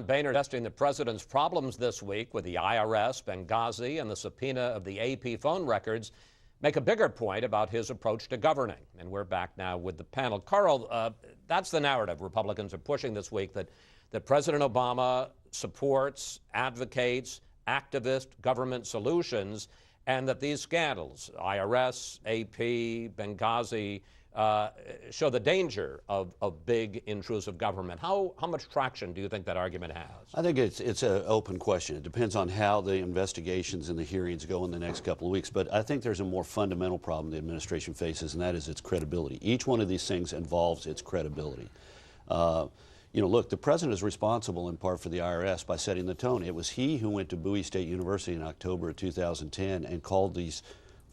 Boehner testing the president's problems this week with the IRS, Benghazi, and the subpoena of the AP phone records make a bigger point about his approach to governing. And we're back now with the panel. Carl, that's the narrative Republicans are pushing this week, that President Obama supports, advocates, activist government solutions, and that these scandals, IRS, AP, Benghazi, show the danger of big, intrusive government. How much traction do you think that argument has? I think it's an open question. It depends on how the investigations and the hearings go in the next couple of weeks. But I think there's a more fundamental problem the administration faces, and that is its credibility. Each one of these things involves its credibility. You know, look, the president is responsible in part for the IRS by setting the tone. It was he who went to Bowie State University in October of 2010 and called these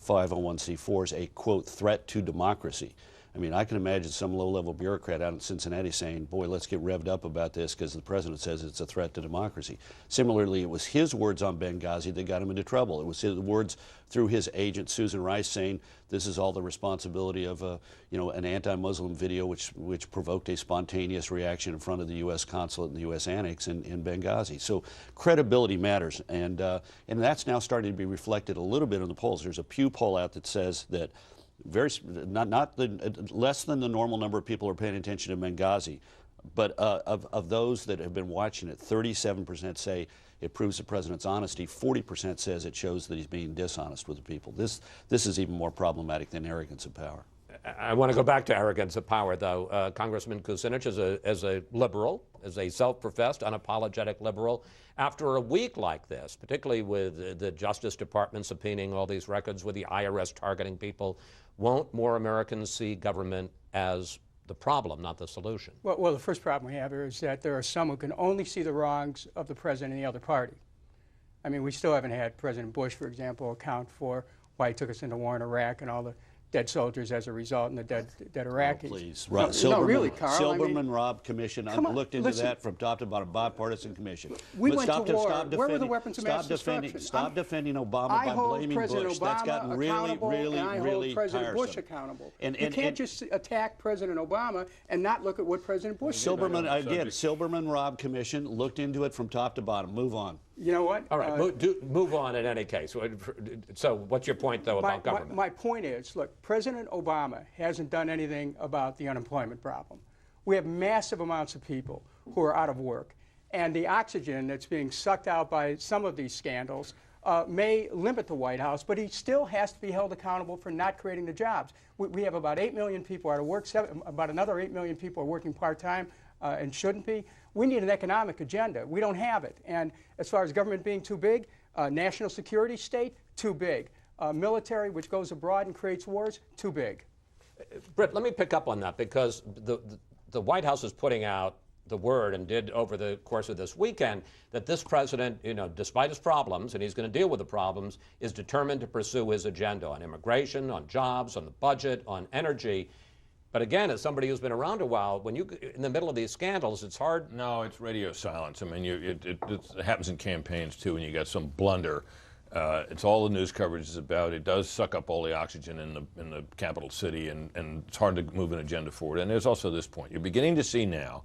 501c4s a, quote, threat to democracy. I mean, I can imagine some low-level bureaucrat out in Cincinnati saying, boy, let's get revved up about this because the president says it's a threat to democracy. Similarly, it was his words on Benghazi that got him into trouble. It was his words through his agent, Susan Rice, saying this is all the responsibility of you know, an anti-Muslim video which provoked a spontaneous reaction in front of the U.S. consulate and the U.S. annex in Benghazi. So credibility matters, and that's now starting to be reflected a little bit in the polls. There's a Pew poll out that says that less than the normal number of people are paying attention to Benghazi, but of those that have been watching it, 37% say it proves the president's honesty. 40% says it shows that he's being dishonest with the people. This is even more problematic than arrogance of power. I want to go back to arrogance of power, though. Congressman Kucinich, as a liberal, as a self-professed, unapologetic liberal, after a week like this, particularly with the Justice Department subpoenaing all these records, with the IRS targeting people, won't more Americans see government as the problem, not the solution? Well, the first problem we have here is that there are some who can only see the wrongs of the president and the other party. I mean, we still haven't had President Bush, for example, account for why he took us into war in Iraq and all the dead soldiers as a result and the dead Iraqis. Oh, please. No, really, Carl. Silberman-Robb Commission. I looked into that from top to bottom, bipartisan commission. We went to war. Where were the weapons of mass destruction? Stop defending Obama by blaming Bush. That's gotten really, really, and I really hold President tiresome. Bush accountable. You can't just attack President Obama and not look at what President Bush did. Silberman-Robb Commission looked into it from top to bottom. Move on. You know what? All right, move on in any case. So what's your point, though, about government? My point is, look, President Obama hasn't done anything about the unemployment problem. We have massive amounts of people who are out of work, and the oxygen that's being sucked out by some of these scandals may limit the White House, but he still has to be held accountable for not creating the jobs. We have about 8 million people out of work, about another 8 million people are working part-time and shouldn't be. We need an economic agenda. We don't have it. And as far as government being too big, national security state, too big. Military, which goes abroad and creates wars, too big. Britt, let me pick up on that, because the White House is putting out the word, and did over the course of this weekend, that this president, you know, despite his problems, and he's going to deal with the problems, is determined to pursue his agenda on immigration, on jobs, on the budget, on energy. But again, as somebody who's been around a while, when you in the middle of these scandals, it's hard. No, it's radio silence. I mean, it happens in campaigns too, when you got some blunder. It's all the news coverage is about. It does suck up all the oxygen in the capital city, and it's hard to move an agenda forward. And there's also this point: you're beginning to see now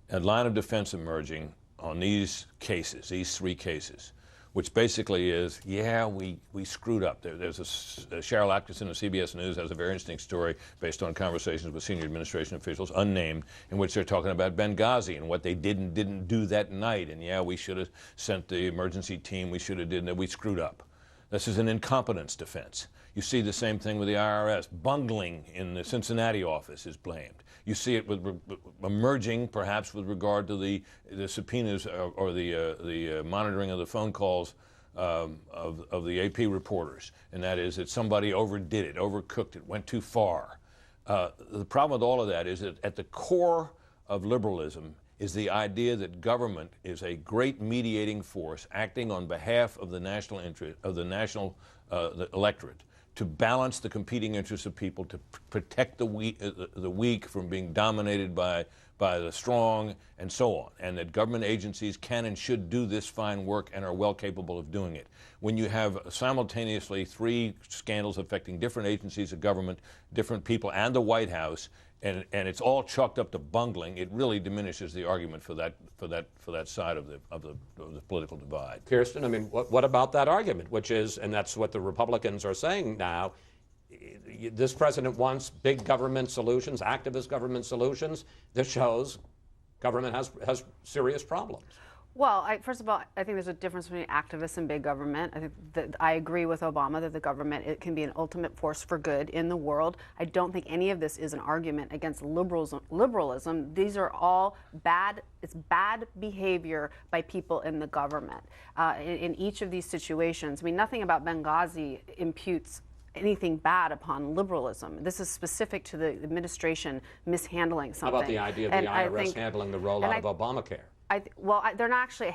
a line of defense emerging on these cases, these 3 cases, which basically is, yeah, we screwed up. There's Cheryl Atkinson of CBS News has a very interesting story based on conversations with senior administration officials, unnamed, in which they're talking about Benghazi and what they did and didn't do that night. And yeah, we should have sent the emergency team. We should have did that. We screwed up. This is an incompetence defense. You see the same thing with the IRS. Bungling in the Cincinnati office is blamed. You see it with emerging, perhaps, with regard to the subpoenas or the monitoring of the phone calls of the AP reporters, and that is that somebody overdid it, overcooked it, went too far. The problem with all of that is that at the core of liberalism is the idea that government is a great mediating force acting on behalf of the national interest, of the electorate, to balance the competing interests of people, to protect the weak from being dominated by the strong, and so on, and that government agencies can and should do this fine work and are well capable of doing it. When you have simultaneously 3 scandals affecting different agencies of government, different people, and the White House, and it's all chalked up to bungling, it really diminishes the argument for that side of the political divide. Kirsten, I mean, what about that argument, which is, and that's what the Republicans are saying now, this president wants big government solutions, activist government solutions. This shows government has serious problems. Well, first of all, I think there's a difference between activists and big government. I think that I agree with Obama that the government, it can be an ultimate force for good in the world. I don't think any of this is an argument against liberalism. These are all it's bad behavior by people in the government. In each of these situations, I mean, nothing about Benghazi imputes anything bad upon liberalism. This is specific to the administration mishandling something. How about the idea of the IRS handling the rollout of Obamacare? Well, they're not actually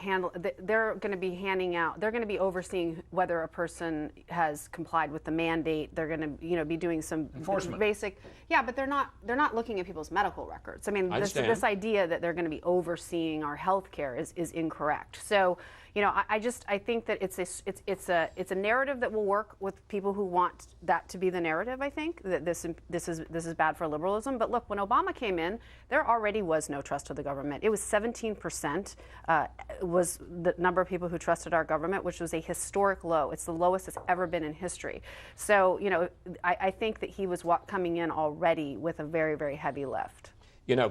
they're going to be handing out. They're going to be overseeing whether a person has complied with the mandate. They're going to, be doing some enforcement. Basic. Yeah, but they're not looking at people's medical records. I mean, this idea that they're going to be overseeing our health care is incorrect. So, I think that it's a narrative that will work with people who want that to be the narrative. I think that this is bad for liberalism. But look, when Obama came in, there already was no trust of the government. It was 17% was the number of people who trusted our government, which was a historic low. It's the lowest it's ever been in history. So, I think that he was coming in already with a very, very heavy lift.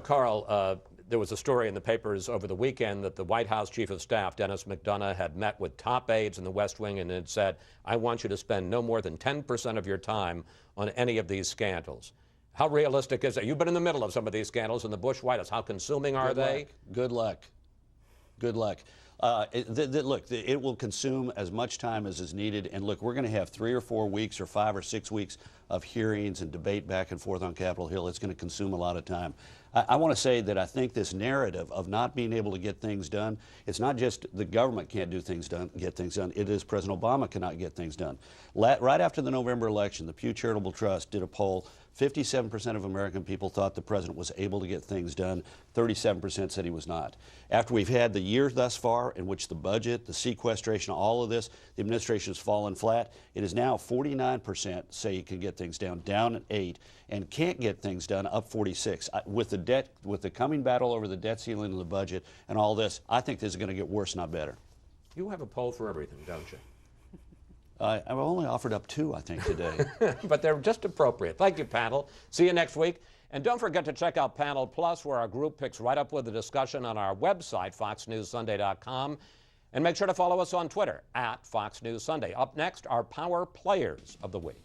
Carl, there was a story in the papers over the weekend that the White House Chief of Staff, Dennis McDonough, had met with top aides in the West Wing and had said, I want you to spend no more than 10% of your time on any of these scandals. How realistic is it? You've been in the middle of some of these scandals in the Bush White House. How consuming are they? Good luck. Good luck. Look, it will consume as much time as is needed. And look, we're going to have 3 or 4 weeks or 5 or 6 weeks of hearings and debate back and forth on Capitol Hill. It's going to consume a lot of time. I want to say that I think this narrative of not being able to get things done, it's not just the government can't get things done. It is President Obama cannot get things done. Right after the November election, the Pew Charitable Trust did a poll. 57% of American people thought the president was able to get things done. 37% said he was not. After we've had the year thus far in which the budget, the sequestration, all of this, the administration has fallen flat, it is now 49% say he can get things down at 8, and can't get things done, up 46. With the debt, with the coming battle over the debt ceiling and the budget and all this, I think this is going to get worse, not better. You have a poll for everything, don't you? I've only offered up 2, I think, today. But they're just appropriate. Thank you, panel. See you next week. And don't forget to check out Panel Plus, where our group picks right up with the discussion on our website, foxnewssunday.com. And make sure to follow us on Twitter, @FoxNewsSunday. Up next, our Power Players of the Week.